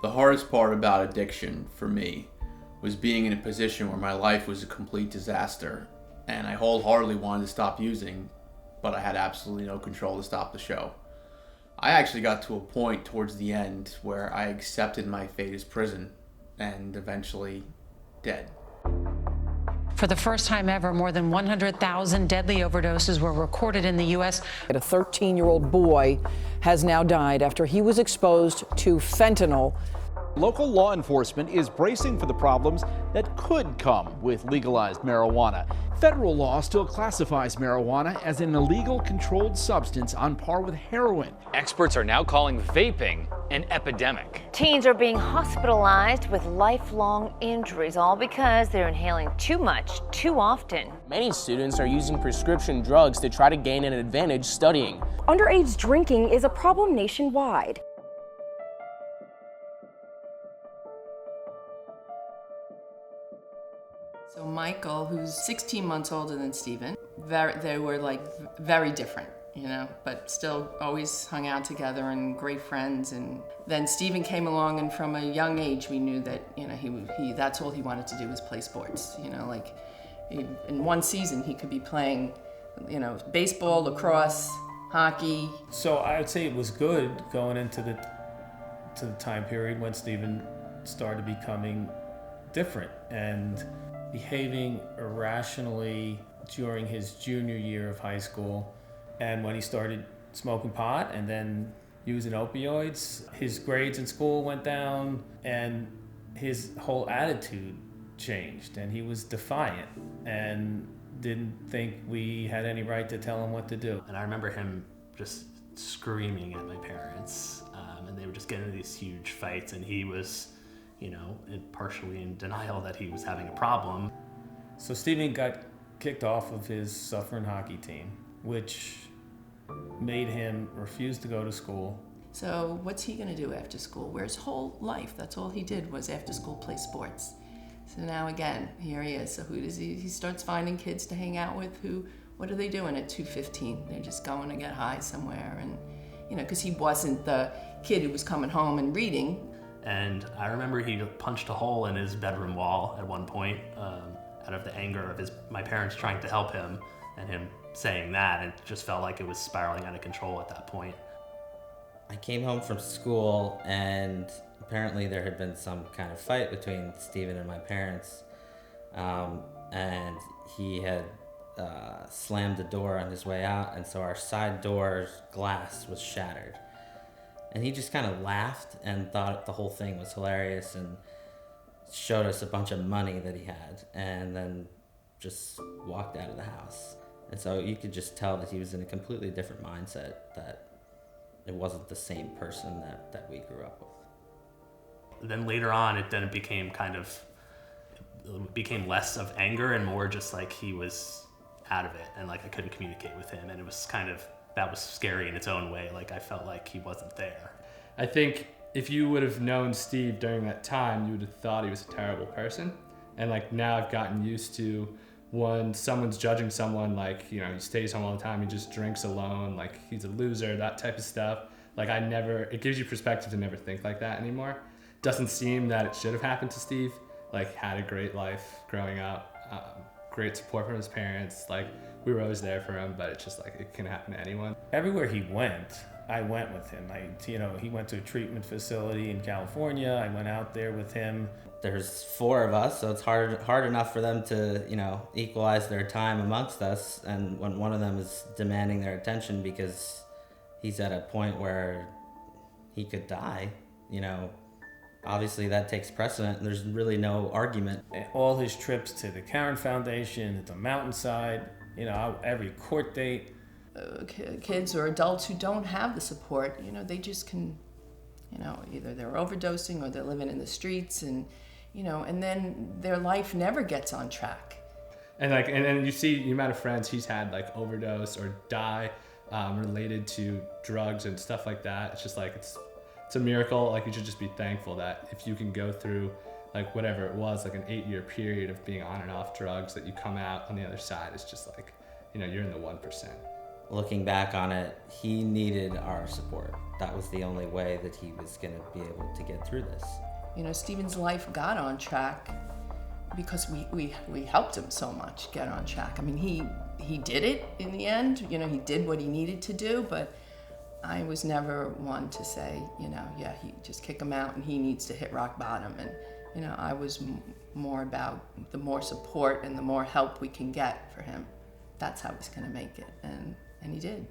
The hardest part about addiction for me was being in a position where my life was a complete disaster, and I wholeheartedly wanted to stop using, but I had absolutely no control to stop the show. I actually got to a point towards the end where I accepted my fate as prison and eventually dead. For the first time ever, more than 100,000 deadly overdoses were recorded in the U.S. A 13-year-old boy has now died after he was exposed to fentanyl. Local law enforcement is bracing for the problems that could come with legalized marijuana. Federal law still classifies marijuana as an illegal controlled substance on par with heroin. Experts are now calling vaping an epidemic. Teens are being hospitalized with lifelong injuries, all because they're inhaling too much, too often. Many students are using prescription drugs to try to gain an advantage studying. Underage drinking is a problem nationwide. So Michael, who's 16 months older than Steven, they were like very different, you know, but still always hung out together and great friends. And then Steven came along, and from a young age we knew that, you know, he that's all he wanted to do was play sports. You know, like in one season he could be playing, you know, baseball, lacrosse, hockey. So I would say it was good going into the time period when Steven started becoming different and behaving irrationally during his junior year of high school. And when he started smoking pot and then using opioids, his grades in school went down and his whole attitude changed, and he was defiant and didn't think we had any right to tell him what to do. And I remember him just screaming at my parents, and they would just get into these huge fights, and he was, you know, partially in denial that he was having a problem. So Steven got kicked off of his suffering hockey team, which made him refuse to go to school. So what's he gonna do after school? Where his whole life, that's all he did was after school play sports. So now again, here he is. So who does he starts finding kids to hang out with what are they doing at 2:15? They're just going to get high somewhere, and, you know, because he wasn't the kid who was coming home and reading. And I remember he punched a hole in his bedroom wall at one point, out of the anger of my parents trying to help him and him saying that. It just felt like it was spiraling out of control at that point. I came home from school, and apparently there had been some kind of fight between Steven and my parents, and he had slammed the door on his way out, and so our side door's glass was shattered. And he just kind of laughed and thought the whole thing was hilarious and showed us a bunch of money that he had, and then just walked out of the house. And so you could just tell that he was in a completely different mindset, that it wasn't the same person that we grew up with. Then later on, it became less of anger and more just like he was out of it, and like I couldn't communicate with him, and it was that was scary in its own way. Like I felt like he wasn't there. I think if you would have known Steve during that time, you would have thought he was a terrible person. And like now I've gotten used to when someone's judging someone, like, you know, he stays home all the time, he just drinks alone, like he's a loser, that type of stuff. Like it gives you perspective to never think like that anymore. Doesn't seem that it should have happened to Steve. Like had a great life growing up, great support from his parents. Like we were always there for him, but it's just like it can happen to anyone. Everywhere he went, I went with him. He went to a treatment facility in California. I went out there with him. There's 4 of us, so it's hard enough for them to, you know, equalize their time amongst us. And when one of them is demanding their attention because he's at a point where he could die, you know, obviously that takes precedent, and there's really no argument. All his trips to the Karen Foundation, at the Mountainside, you know, every court date. Kids or adults who don't have the support, you know, they just can, you know, either they're overdosing or they're living in the streets, and, you know, and then their life never gets on track. And like, and then you see the amount of friends he's had like overdose or die related to drugs and stuff like that. It's just like, it's a miracle. Like you should just be thankful that if you can go through like whatever it was, like an 8-year period of being on and off drugs, that you come out on the other side, it's just like, you know, you're in the 1%. looking back on it, he needed our support. That was the only way that he was going to be able to get through this. You know, Stephen's life got on track because we helped him so much get on track. I mean, he did it in the end. You know, he did what he needed to do, but I was never one to say, you know, yeah, he just kick him out and he needs to hit rock bottom. And, you know, I was more about the more support and the more help we can get for him. That's how he's going to make it, and he did.